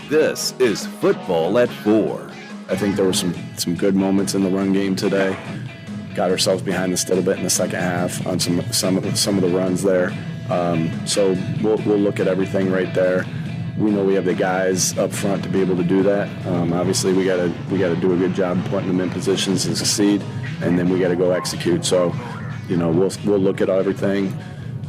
This is Football at 4. I think there were some good moments in the run game today. Got ourselves behind us a little bit in the second half on some of the runs there. So we'll look at everything right there. We know we have the guys up front to be able to do that. Obviously, we got to do a good job putting them in positions to succeed, and then we got to go execute. So, we'll look at everything.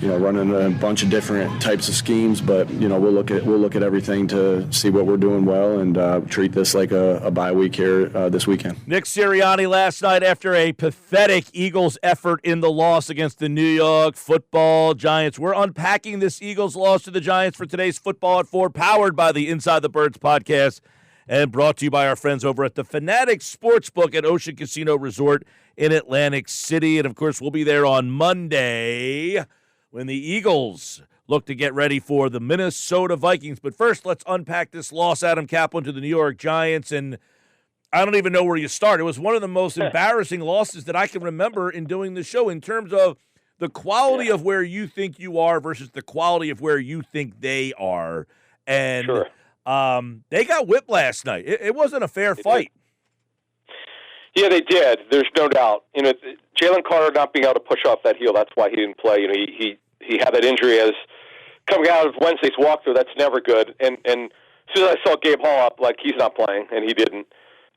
Running a bunch of different types of schemes, but we'll look at everything to see what we're doing well and treat this like a bye week here this weekend. Nick Sirianni last night after a pathetic Eagles effort in the loss against the New York Football Giants. We're unpacking this Eagles loss to the Giants for today's Football at 4, powered by the Inside the Birds podcast and brought to you by our friends over at the Fanatic Sportsbook at Ocean Casino Resort in Atlantic City. And, of course, we'll be there on Monday when the Eagles look to get ready for the Minnesota Vikings. But first, let's unpack this loss, Adam Caplan, to the New York Giants. And I don't even know where you start. It was one of the most embarrassing losses that I can remember in doing the show in terms of the quality of where you think you are versus the quality of where you think they are. And they got whipped last night. It wasn't a fair fight. Yeah, they did. There's no doubt. Jalen Carter not being able to push off that heel, that's why he didn't play. He had that injury as coming out of Wednesday's walkthrough. That's never good. And as soon as I saw Gabe Hall up, like, he's not playing, and he didn't.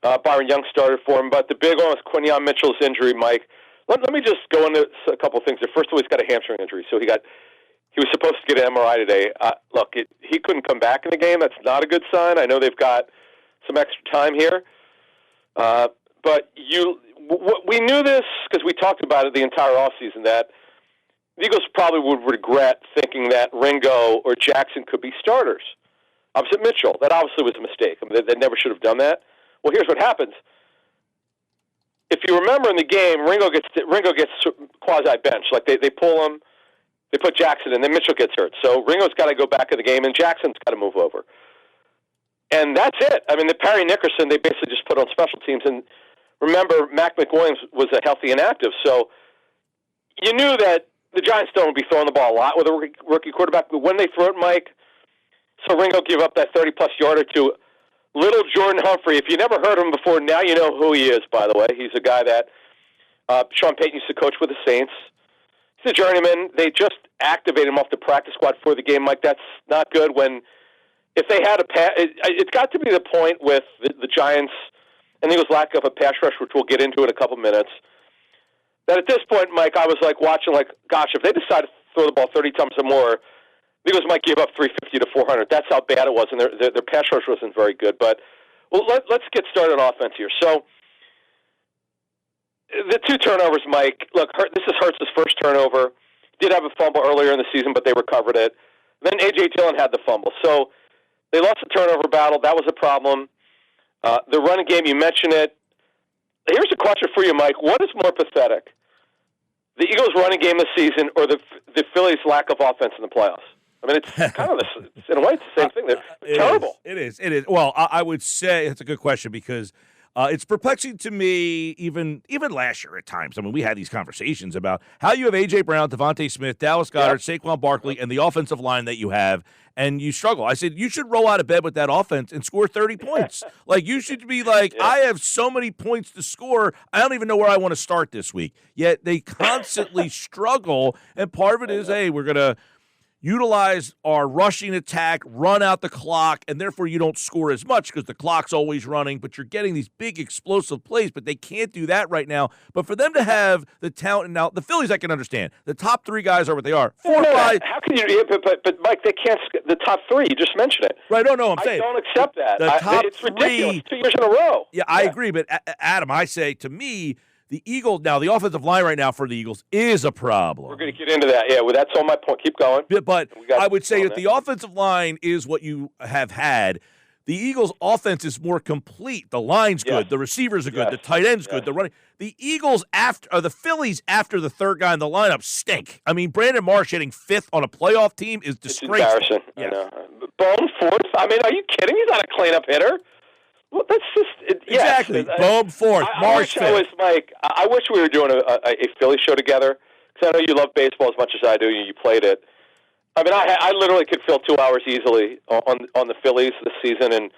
Byron Young started for him. But the big one was Quinyon Mitchell's injury, Mike. Let me just go into a couple of things there. First of all, he's got a hamstring injury, so he was supposed to get an MRI today. He couldn't come back in the game. That's not a good sign. I know they've got some extra time here. But we knew this because we talked about it the entire offseason, that the Eagles probably would regret thinking that Ringo or Jackson could be starters opposite Mitchell. That obviously was a mistake. I mean, they never should have done that. Well, here's what happens. If you remember in the game, Ringo gets quasi-bench. Like, they pull him, they put Jackson in, then Mitchell gets hurt. So Ringo's got to go back in the game, and Jackson's got to move over. And that's it. I mean, the Perry Nickerson, they basically just put on special teams. And remember, Mac McWilliams was a healthy and active, so you knew that the Giants don't be throwing the ball a lot with a rookie quarterback. But when they throw it, Mike, so Ringo gave up that 30-plus yarder to little Jordan Humphrey. If you never heard of him before, now you know who he is, by the way. He's a guy that Sean Payton used to coach with the Saints. He's a journeyman. They just activated him off the practice squad for the game. Mike, that's not good. If they had a pass, it's got to be the point with the Giants and the Eagles' lack of a pass rush, which we'll get into in a couple minutes, that at this point, Mike, I was watching gosh, if they decide to throw the ball 30 times or more, the Eagles might give up 350 to 400. That's how bad it was, and their pass rush wasn't very good. But let's get started on offense here. So the two turnovers, Mike, look, this is Hurts' first turnover. Did have a fumble earlier in the season, but they recovered it. Then A.J. Dillon had the fumble. So they lost the turnover battle. That was a problem. The running game, you mentioned it. Here's a question for you, Mike. What is more pathetic? The Eagles' running game this season or the Phillies' lack of offense in the playoffs? I mean, it's kind of in a way, it's the same thing. They're terrible. It is. Well, I would say it's a good question because it's perplexing to me even last year at times. I mean, we had these conversations about how you have A.J. Brown, Devontae Smith, Dallas Goedert, Saquon Barkley, and the offensive line that you have, and you struggle. I said, you should roll out of bed with that offense and score 30 points. Like, you should be like, I have so many points to score, I don't even know where I want to start this week. Yet they constantly struggle, and part of it is, hey, we're going to utilize our rushing attack, run out the clock, and therefore you don't score as much because the clock's always running, but you're getting these big explosive plays, but they can't do that right now. But for them to have the talent, and now the Phillies I can understand. The top three guys are what they are. 4 or 5. How can you, but Mike, they can't, the top three, you just mentioned it. Right, no, I'm saying. I don't accept that. The top it's ridiculous. 2 years in a row. Yeah, I agree, but Adam, I say, to me, the Eagles, now the offensive line right now for the Eagles is a problem. We're going to get into that. Yeah, well, that's on my point. Keep going. But I would say that the offensive line is what you have had. The Eagles' offense is more complete. The line's good. The receivers are good. The tight end's good. The running. The Eagles the Phillies after the third guy in the lineup stink. I mean, Brandon Marsh hitting 5th on a playoff team is disgraceful. It's embarrassing. Yes. I know. Bohm 4th. I mean, are you kidding? He's not a cleanup hitter. Well, that's just exactly. Bohm 4th, Marsh 5th. I wish we were doing a Philly show together because I know you love baseball as much as I do. You played it. I mean, I literally could fill 2 hours easily on the Phillies this season, and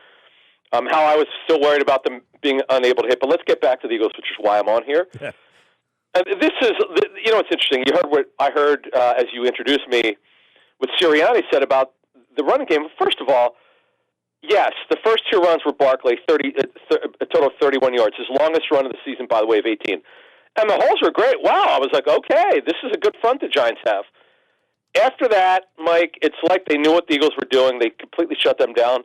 how I was still worried about them being unable to hit. But let's get back to the Eagles, which is why I'm on here. Yeah. This is, it's interesting. You heard what I heard as you introduced me, what Sirianni said about the running game. First of all, yes, the first 2 runs were Barkley, a total of 31 yards. His longest run of the season, by the way, of 18. And the holes were great. Wow, I was like, okay, this is a good front the Giants have. After that, Mike, it's like they knew what the Eagles were doing. They completely shut them down.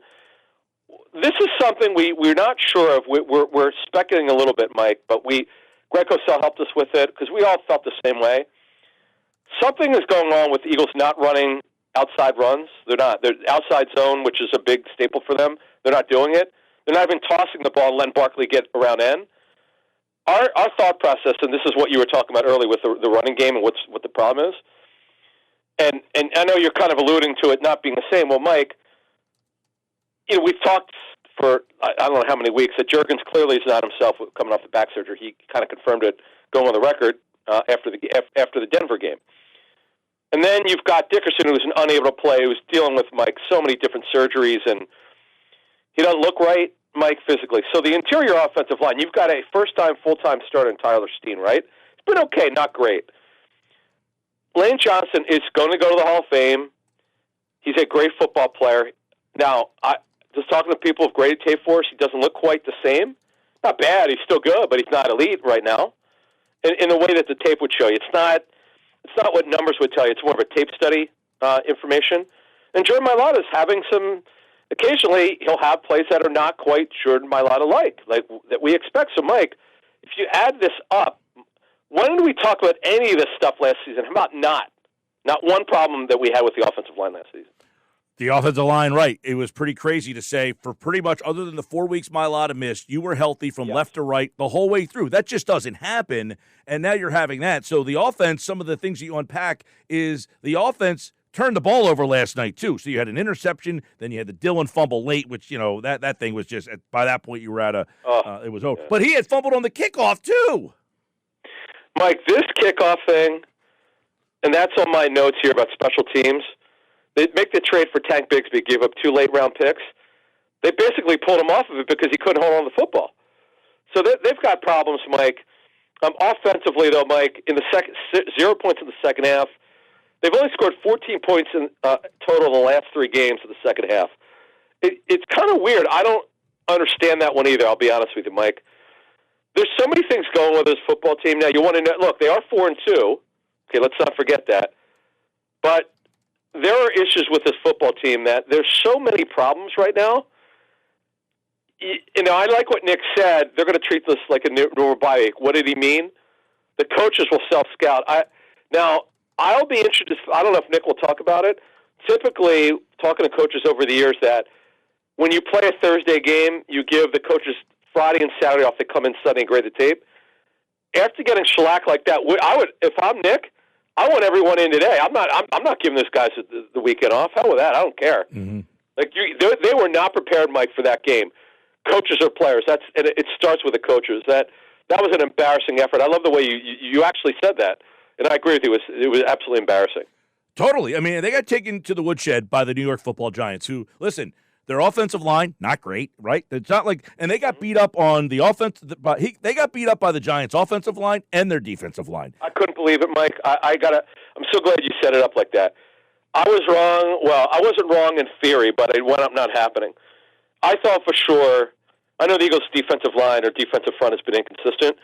This is something we're not sure of. We're speculating a little bit, Mike, but Greg Cosell helped us with it because we all felt the same way. Something is going on with the Eagles not running outside runs. They're not. They're outside zone, which is a big staple for them. They're not doing it. They're not even tossing the ball and letting Barkley get around end. Our thought process, and this is what you were talking about earlier with the running game and what the problem is, and I know you're kind of alluding to it not being the same. Well, Mike, we've talked for I don't know how many weeks that Juergens clearly is not himself coming off the back surgery. He kind of confirmed it going on the record after the Denver game. And then you've got Dickerson, who's unable to play, who's dealing with, Mike, so many different surgeries, and he doesn't look right, Mike, physically. So the interior offensive line, you've got a first-time, full-time starter in Tyler Steen, right? It's been okay, not great. Lane Johnson is going to go to the Hall of Fame. He's a great football player. Now, just talking to people who've graded tape for us, he doesn't look quite the same. Not bad, he's still good, but he's not elite right now in the way that the tape would show you. It's not what numbers would tell you. It's more of a tape study information. And Jordan Mailata is having some. Occasionally, he'll have plays that are not quite Jordan Mailata-like, like that we expect. So, Mike, if you add this up, when did we talk about any of this stuff last season? How about not? Not one problem that we had with the offensive line last season. The offensive line, right. It was pretty crazy to say for pretty much other than the 4 weeks Mailata missed, you were healthy from left to right the whole way through. That just doesn't happen, and now you're having that. So the offense, some of the things that you unpack is the offense turned the ball over last night, too. So you had an interception, then you had the Dillon fumble late, which, that thing was just, by that point, you were at it was over. Yeah. But he had fumbled on the kickoff, too. Mike, this kickoff thing, and that's on my notes here about special teams, they make the trade for Tank Bigsby, give up 2 late-round picks. They basically pulled him off of it because he couldn't hold on to the football. So they've got problems, Mike. Offensively, though, Mike, in the 0 points in the second half. They've only scored 14 points in total in the last 3 games of the second half. It's kind of weird. I don't understand that one either, I'll be honest with you, Mike. There's so many things going with this football team now. You want to know, look, they are 4-2. Okay, let's not forget that. But there are issues with this football team that there's so many problems right now. I like what Nick said. They're going to treat this like a normal bye week. What did he mean? The coaches will self-scout. I'll be interested. I don't know if Nick will talk about it. Typically, talking to coaches over the years, that when you play a Thursday game, you give the coaches Friday and Saturday off. They come in Sunday and grade the tape. After getting shellacked like that, I would, if I'm Nick, I want everyone in today. I'm not giving this guys the weekend off. Hell with that. I don't care. Mm-hmm. Like they were not prepared, Mike, for that game. Coaches or players. And it starts with the coaches. That was an embarrassing effort. I love the way you actually said that, and I agree with you. It was absolutely embarrassing. Totally. I mean, they got taken to the woodshed by the New York Football Giants, who, listen, their offensive line, not great, right? It's not like, and they got beat up on the offense. They got beat up by the Giants' offensive line and their defensive line. I couldn't believe it, Mike. I'm so glad you set it up like that. I was wrong. Well, I wasn't wrong in theory, but it wound up not happening. I thought for sure. I know the Eagles' defensive line or defensive front has been inconsistent,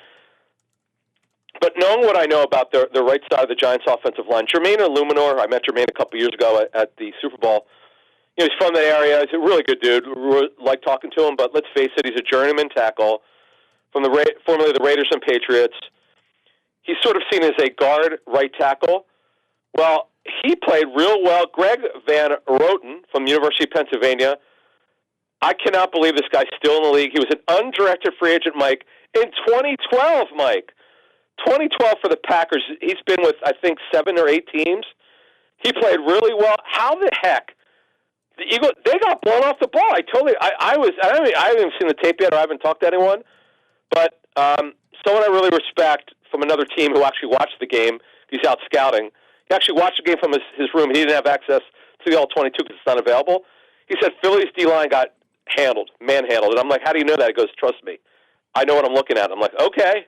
but knowing what I know about the right side of the Giants' offensive line, Jermaine Illuminor, I met Jermaine a couple years ago at the Super Bowl. He's from the area. He's a really good dude. We like talking to him, but let's face it, he's a journeyman tackle from formerly the Raiders and Patriots. He's sort of seen as a guard right tackle. Well, he played real well. Greg Van Roten from the University of Pennsylvania. I cannot believe this guy's still in the league. He was an undrafted free agent, Mike, in 2012, Mike. 2012 for the Packers. He's been with, I think, 7 or 8 teams. He played really well. How the heck? The Eagles, they got blown off the ball. I haven't seen the tape yet, or I haven't talked to anyone. But someone I really respect from another team who actually watched the game, he's out scouting. He actually watched the game from his room. He didn't have access to the All-22 because it's not available. He said Philly's D-line got manhandled. And I'm like, how do you know that? He goes, trust me. I know what I'm looking at. I'm like, okay.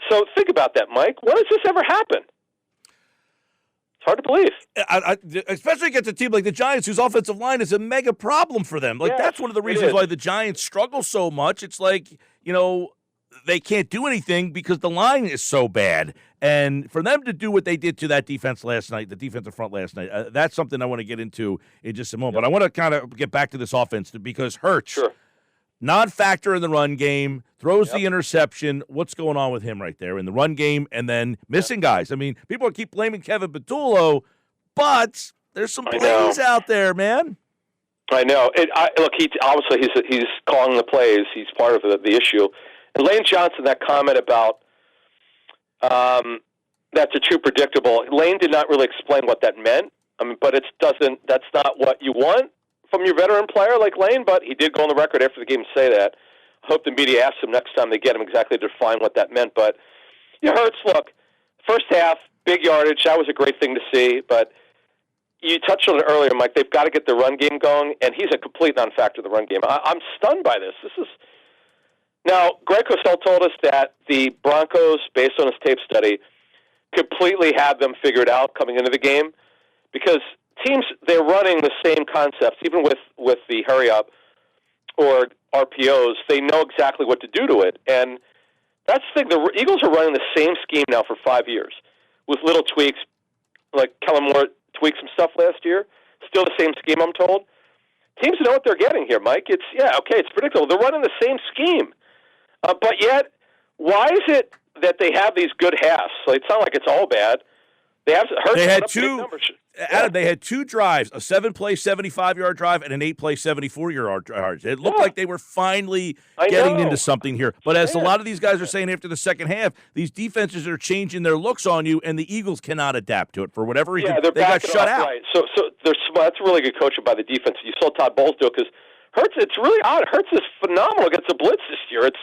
So think about that, Mike. When does this ever happen? It's hard to believe. Especially against a team like the Giants, whose offensive line is a mega problem for them. Like, that's one of the reasons why the Giants struggle so much. It's like, they can't do anything because the line is so bad. And for them to do what they did to that defense last night, the defensive front last night, that's something I want to get into in just a moment. But I want to kind of get back to this offense because Hurts, non-factor in the run game, throws the interception. What's going on with him right there in the run game and then missing guys? I mean, people keep blaming Kevin Patullo, but there's some plays out there, man. I know. Look, he's calling the plays. He's part of the issue. And Lane Johnson, that comment about that's too predictable. Lane did not really explain what that meant. I mean, but that's not what you want from your veteran player like Lane, but he did go on the record after the game to say that. I hope the media asks him next time they get him exactly to define what that meant. But Hurts, look, first half, big yardage. That was a great thing to see. But you touched on it earlier, Mike. They've got to get the run game going, and he's a complete non-factor in the run game. I'm stunned by this. Now, Greg Cosell told us that the Broncos, based on his tape study, completely had them figured out coming into the game because teams, they're running the same concepts, even with the hurry-up or RPOs. They know exactly what to do to it. And that's the thing. The Eagles are running the same scheme now for 5 years with little tweaks. Like Kellen Moore tweaked some stuff last year. Still the same scheme, I'm told. Teams know what they're getting here, Mike. It's predictable. They're running the same scheme. But yet, why is it that they have these good halves? So it's not like it's all bad. They had two drives, a 7-play 75-yard drive and an 8-play 74-yard drive. It looked like they were finally getting into something here. But as a lot of these guys are saying after the second half, these defenses are changing their looks on you, and the Eagles cannot adapt to it for whatever reason. Yeah, they got shut out. Right. So that's really good coaching by the defense. You saw Todd Bowles do it because Hurts. It's really odd. Hurts is phenomenal against the blitz this year. It's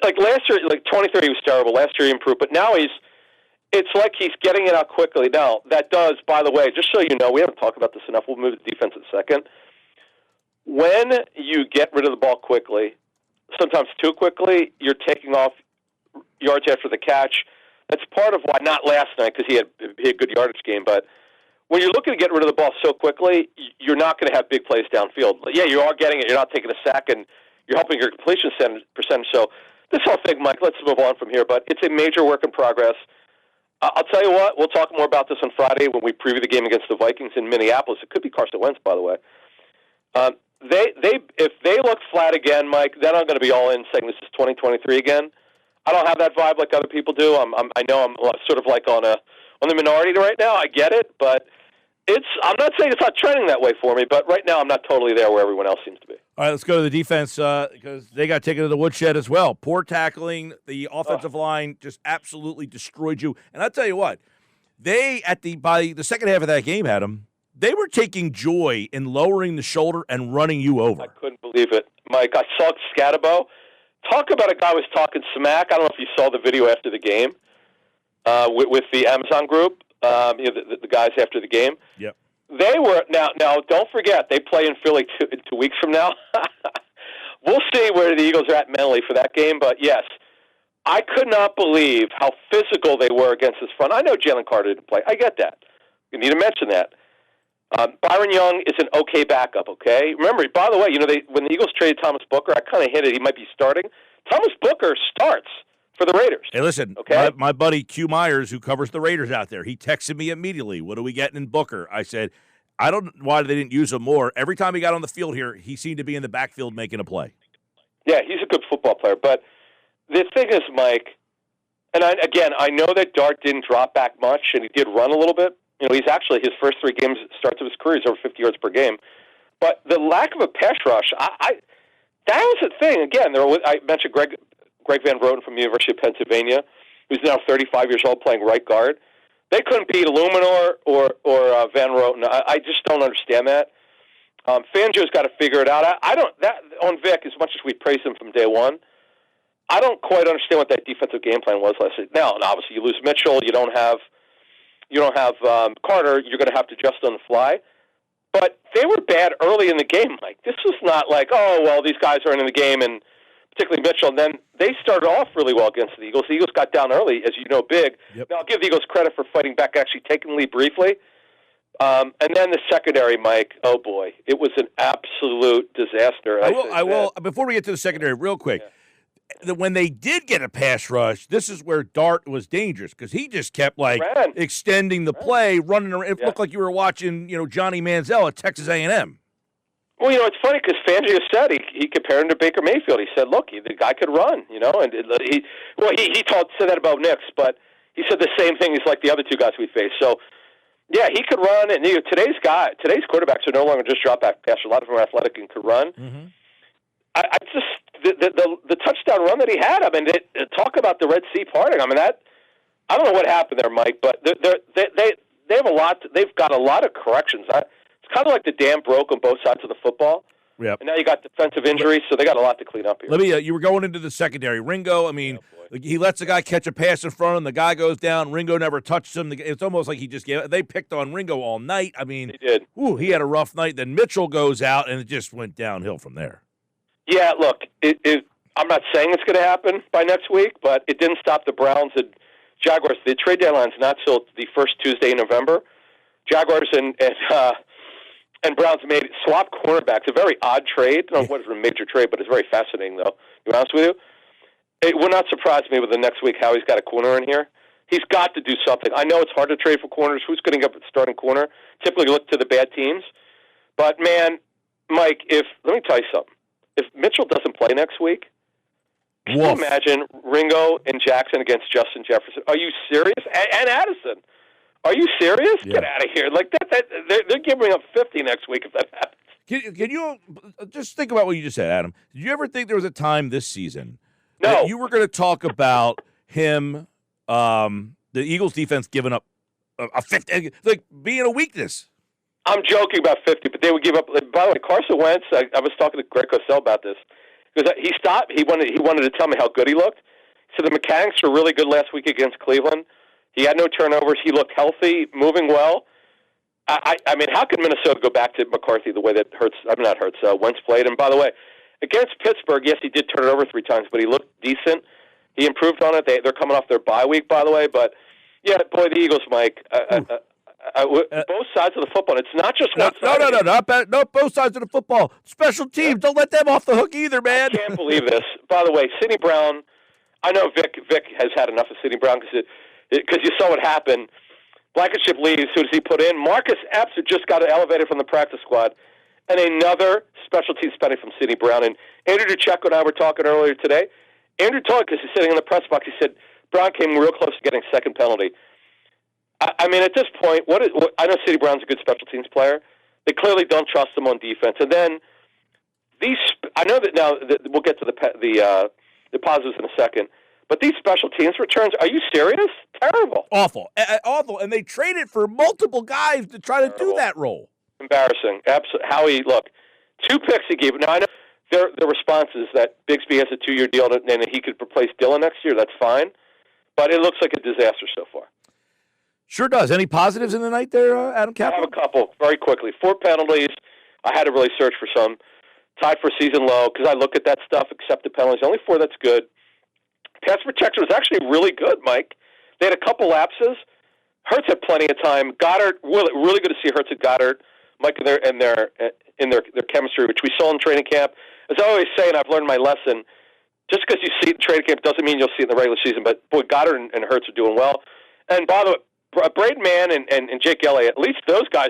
like last year, like 2013 he was terrible. Last year he improved, but now it's like he's getting it out quickly. Now, that does, by the way, just so you know, we haven't talked about this enough. We'll move to defense in a second. When you get rid of the ball quickly, sometimes too quickly, you're taking off yards after the catch. That's part of why, not last night because he had a good yardage game, but when you're looking to get rid of the ball so quickly, you're not going to have big plays downfield. Yeah, you are getting it. You're not taking a sack, and you're helping your completion percentage. So this whole thing, Mike, let's move on from here, but it's a major work in progress. I'll tell you what, we'll talk more about this on Friday when we preview the game against the Vikings in Minneapolis. It could be Carson Wentz, by the way. If they look flat again, Mike, then I'm going to be all in saying this is 2023 again. I don't have that vibe like other people do. I know I'm sort of like on the minority right now. I get it, but I'm not saying it's not trending that way for me, but right now I'm not totally there where everyone else seems to be. All right, let's go to the defense because they got taken to the woodshed as well. Poor tackling. The offensive line just absolutely destroyed you. And I'll tell you what, by the second half of that game, Adam, they were taking joy in lowering the shoulder and running you over. I couldn't believe it, Mike. I saw Scatabo. Talk about a guy who was talking smack. I don't know if you saw the video after the game with the Amazon group. The guys after the game. Yep. They were now. Don't forget they play in Philly 2 weeks from now. We'll see where the Eagles are at mentally for that game. But yes, I could not believe how physical they were against this front. I know Jalen Carter didn't play. I get that. You need to mention that. Byron Young is an okay backup. Okay. Remember, by the way, when the Eagles traded Thomas Booker, I kind of hinted he might be starting. Thomas Booker starts for the Raiders. Hey, listen, okay? my buddy Q Myers, who covers the Raiders out there, he texted me immediately, what are we getting in Booker? I said, I don't know why they didn't use him more. Every time he got on the field here, he seemed to be in the backfield making a play. Yeah, he's a good football player. But the thing is, Mike, and I know that Dart didn't drop back much, and he did run a little bit. He's actually, his first 3 games, starts of his career, he's over 50 yards per game. But the lack of a pass rush, that was the thing. Again, I mentioned Greg Van Roten from the University of Pennsylvania, who's now 35 years old playing right guard. They couldn't beat Illuminor or Van Roten. I just don't understand that. Fangio's got to figure it out. On Vic, as much as we praised him from day one, I don't quite understand what that defensive game plan was last night. Now, obviously, you lose Mitchell. You don't have you don't have Carter, you're going to have to adjust on the fly. But they were bad early in the game, Mike. This was not like, oh, well, these guys aren't in the game, and particularly Mitchell. And then they started off really well against the Eagles. The Eagles got down early, as you know, big. Yep. Now, I'll give the Eagles credit for fighting back, actually taking the lead briefly. And then the secondary, Mike, oh, boy. It was an absolute disaster. I will. Before we get to the secondary, real quick, when they did get a pass rush, this is where Dart was dangerous because he just kept, extending the play, running around. It looked like you were watching, Johnny Manziel at Texas A&M. Well, it's funny because Fangio said he compared him to Baker Mayfield. He said, look, the guy could run, and he said that about Nix, but he said the same thing as like the other two guys we faced. So, yeah, he could run, and today's quarterbacks are no longer just drop back passers. A lot of them are athletic and could run. Mm-hmm. I just the touchdown run that he had. I mean, talk about the Red Sea parting. I mean, that I don't know what happened there, Mike, but they have a lot. They've got a lot of corrections. It's kind of like the dam broke on both sides of the football. Yep. And now you got defensive injuries, so they got a lot to clean up here. Let me. You were going into the secondary. Ringo, I mean, he lets the guy catch a pass in front of him. The guy goes down. Ringo never touched him. It's almost like he just gave. They picked on Ringo all night. I mean, he did. He had a rough night. Then Mitchell goes out, and it just went downhill from there. Yeah, look, I'm not saying it's going to happen by next week, but it didn't stop the Browns and Jaguars. The trade deadline's not till the first Tuesday in November. Jaguars and Browns swapped cornerbacks. A very odd trade. I don't know what is a major trade, but it's very fascinating, though. To be honest with you, it would not surprise me with the next week how he's got a corner in here. He's got to do something. I know it's hard to trade for corners. Who's going to get starting corner? Typically look to the bad teams. But, man, Mike, let me tell you something. If Mitchell doesn't play next week, can you imagine Ringo and Jackson against Justin Jefferson? Are you serious? And Addison. Are you serious? Yeah. Get out of here. Like that they're giving up 50 next week if that happens. Can you just think about what you just said, Adam? Did you ever think there was a time this season that you were going to talk about him, the Eagles defense giving up a 50, like being a weakness? I'm joking about 50, but they would give up. By the way, Carson Wentz, I was talking to Greg Cosell about this, because he stopped. He wanted to tell me how good he looked. So the mechanics were really good last week against Cleveland. He had no turnovers. He looked healthy, moving well. I mean, how could Minnesota go back to McCarthy the way that Wentz played? And by the way, against Pittsburgh, yes, he did turn it over 3 times, but he looked decent. He improved on it. They're coming off their bye week, by the way. But, yeah, boy, the Eagles, Mike, both sides of the football. It's not just one side. No, both sides of the football. Special teams, don't let them off the hook either, man. I can't believe this. By the way, Sidney Brown, I know Vic has had enough of Sidney Brown because you saw what happened. Blankenship leaves. Who does he put in? Marcus Epps, who just got elevated from the practice squad. And another special team spending from Sidney Brown. And Andrew Duchecko and I were talking earlier today. Andrew told, because he's sitting in the press box, he said, Brown came real close to getting second penalty. I mean, at this point, I know Sidney Brown's a good special teams player. They clearly don't trust him on defense. And then I know that now we'll get to the positives in a second. But these special teams returns, are you serious? Terrible. Awful. Awful. And they traded for multiple guys to try to do that role. Embarrassing. Howie, look, 2 picks he gave. Now, I know the response is that Bigsby has a 2-year deal and he could replace Dillon next year. That's fine. But it looks like a disaster so far. Sure does. Any positives in the night there, Adam Caplan? I have a couple, very quickly. 4 penalties. I had to really search for some. Tied for season low because I look at that stuff, accepted penalties. Only 4, that's good. Pass protection was actually really good, Mike. They had a couple lapses. Hurts had plenty of time. Goddard, really good to see Hurts and Goddard, Mike, in their chemistry, which we saw in training camp. As I always say, and I've learned my lesson, just because you see it in training camp doesn't mean you'll see it in the regular season. But, boy, Goddard and Hurts are doing well. And, by the way, Braden Mann and Jake Elliott, at least those guys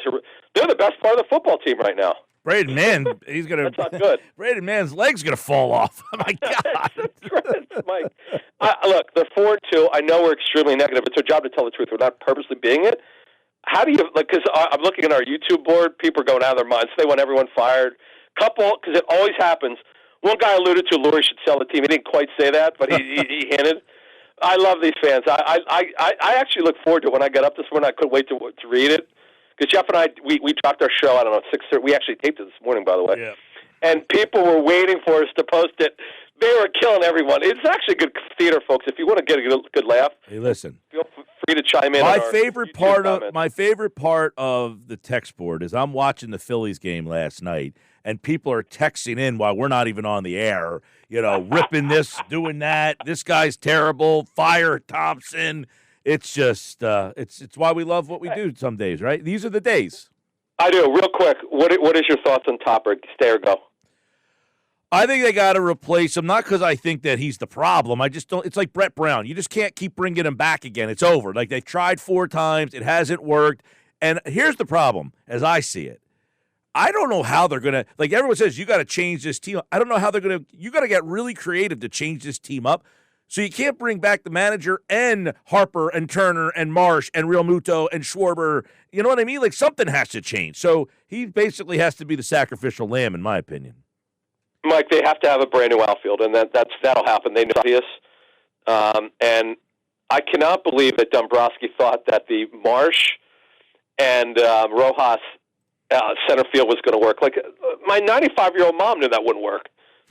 they're the best part of the football team right now. Braden Mann, he's gonna. That's not good. Braden Mann's leg's gonna fall off. Oh my God, Mike. Look, they're 4-2. I know we're extremely negative. It's our job to tell the truth. We're not purposely being it. How do you because I'm looking at our YouTube board. People are going out of their minds. They want everyone fired. Couple, because it always happens. One guy alluded to Lurie should sell the team. He didn't quite say that, but he hinted. I love these fans. I actually look forward to it. When I got up this morning, I couldn't wait to read it. Because Jeff and I, we dropped our show, I don't know, 6:30. We actually taped it this morning, by the way. Yeah. And people were waiting for us to post it. They were killing everyone. It's actually good theater, folks. If you want to get a good laugh, hey, listen. Feel free to chime in. My favorite part of the text board is I'm watching the Phillies game last night, and people are texting in while we're not even on the air. Ripping this, doing that. This guy's terrible. Fire Thompson. It's just it's why we love what we do some days, right? These are the days. I do. Real quick, what is your thoughts on Topper? Stay or go? I think they got to replace him, not because I think that he's the problem. I just don't. It's like Brett Brown. You just can't keep bringing him back again. It's over. Like, they've tried 4 times. It hasn't worked. And here's the problem, as I see it. I don't know how they're going to, like everyone says, you got to change this team. I don't know how they're going to, you got to get really creative to change this team up. So you can't bring back the manager and Harper and Turner and Marsh and Real Muto and Schwarber. You know what I mean? Like, something has to change. So he basically has to be the sacrificial lamb, in my opinion. Mike, they have to have a brand new outfield, and that'll happen. They know this. And I cannot believe that Dombrowski thought that the Marsh and Rojas center field was going to work. Like, my 95-year-old mom knew that wouldn't work.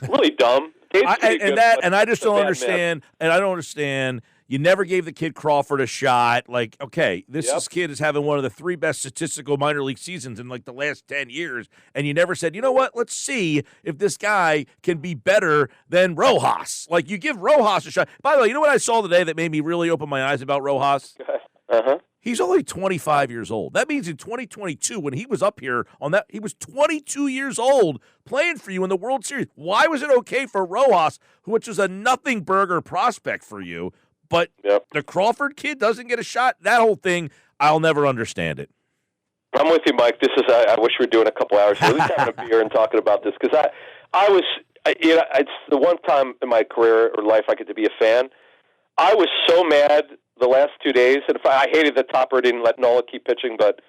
Really dumb. I just don't understand. And I don't understand. You never gave the kid Crawford a shot. Like, okay, this kid is having one of the 3 best statistical minor league seasons in like the last 10 years, and you never said, you know what? Let's see if this guy can be better than Rojas. Like, you give Rojas a shot. By the way, you know what I saw today that made me really open my eyes about Rojas? He's only 25 years old. That means in 2022, when he was up here on that, he was 22 years old playing for you in the World Series. Why was it okay for Rojas, which was a nothing burger prospect for you, but the Crawford kid doesn't get a shot? That whole thing, I'll never understand it. I'm with you, Mike. This is, I wish we were doing a couple hours, at least having a beer and talking about this, because I was, it's the one time in my career or life I get to be a fan. I was so mad the last 2 days, and I hated that Topper didn't let Nola keep pitching, but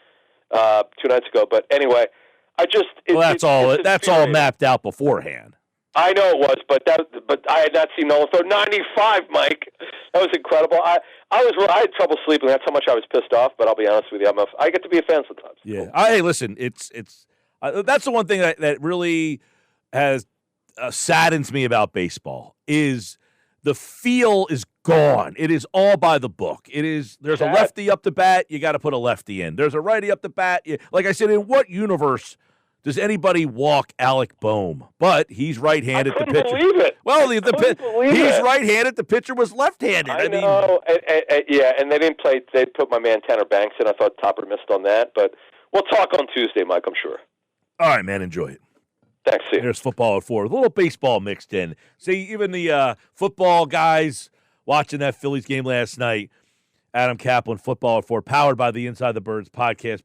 2 nights ago. But anyway, that's all mapped out beforehand. I know it was, but I had not seen Nola throw 95, Mike. That was incredible. I had trouble sleeping. That's how much I was pissed off. But I'll be honest with you, I get to be a fan sometimes. Yeah. Cool. Hey, listen, it's that's the one thing that really has saddens me about baseball is the feel is gone. It is all by the book. There's a lefty up the bat, you got to put a lefty in. There's a righty up the bat. Like I said, in what universe does anybody walk Alec Boehm? But he's right-handed. I couldn't believe it. Well, he's right-handed. The pitcher was left-handed. I know. And they didn't play. They put my man Tanner Banks in. I thought Topper missed on that. But we'll talk on Tuesday, Mike, I'm sure. All right, man. Enjoy it. Thanks. See you. There's football at 4. A little baseball mixed in. See, even the football guys watching that Phillies game last night, Adam Caplan, Football at 4, powered by the Inside the Birds podcast.